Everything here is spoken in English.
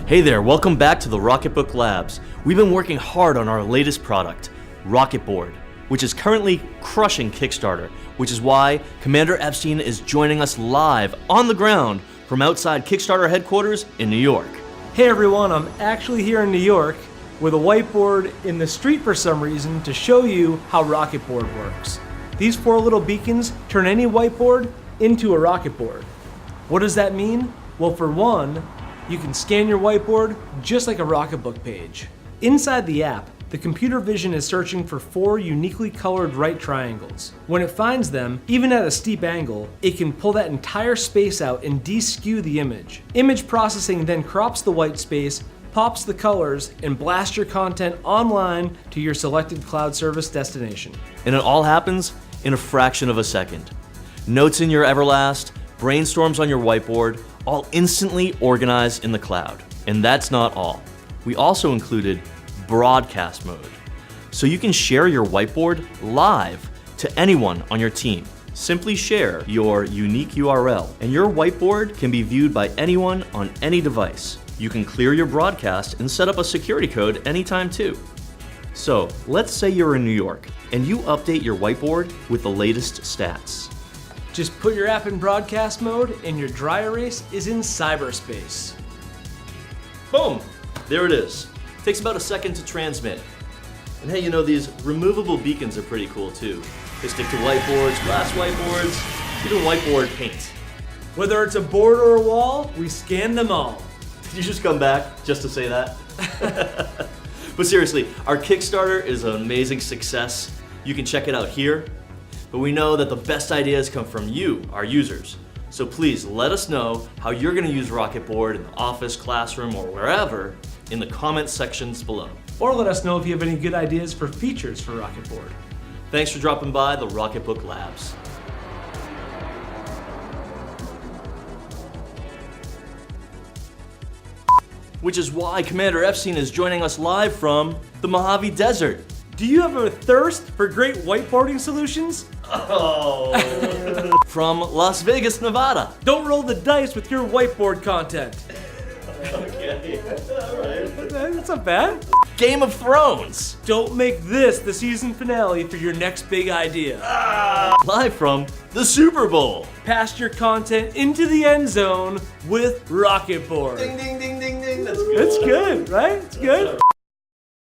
Hey there, welcome back to the Rocketbook Labs. We've been working hard on our latest product, Rocketboard, which is currently crushing Kickstarter, which is why Commander Epstein is joining us live on the ground from outside Kickstarter headquarters in New York. Hey everyone, I'm actually here in New York with a whiteboard in the street for some reason to show you how Rocketboard works. These 4 little beacons turn any whiteboard into a Rocketboard. What does that mean? Well, for one, you can scan your whiteboard just like a Rocketbook page. Inside the app, the computer vision is searching for 4 uniquely colored right triangles. When it finds them, even at a steep angle, it can pull that entire space out and de-skew the image. Image processing then crops the white space, pops the colors, and blasts your content online to your selected cloud service destination. And it all happens in a fraction of a second. Notes in your Everlast, brainstorms on your whiteboard, all instantly organized in the cloud. And that's not all. We also included broadcast mode, so you can share your whiteboard live to anyone on your team. Simply share your unique URL, and your whiteboard can be viewed by anyone on any device. You can clear your broadcast and set up a security code anytime too. So let's say you're in New York and you update your whiteboard with the latest stats. Just put your app in broadcast mode and your dry erase is in cyberspace. Boom, there it is. Takes about a second to transmit. And hey, you know, these removable beacons are pretty cool too. They stick to whiteboards, glass whiteboards, even whiteboard paint. Whether it's a board or a wall, we scan them all. Did you just come back just to say that? But seriously, our Kickstarter is an amazing success. You can check it out here. But we know that the best ideas come from you, our users. So please let us know how you're going to use Rocketboard in the office, classroom, or wherever in the comment sections below. Or let us know if you have any good ideas for features for Rocketboard. Thanks for dropping by the Rocketbook Labs. Which is why Commander Epstein is joining us live from the Mojave Desert. Do you have a thirst for great whiteboarding solutions? Oh. From Las Vegas, Nevada. Don't roll the dice with your whiteboard content. Okay, all right. That's not bad. Game of Thrones. Don't make this the season finale for your next big idea. Live from the Super Bowl. Pass your content into the end zone with Rocketboard. Ding, ding, ding, ding, ding. That's good. That's good, right? It's good.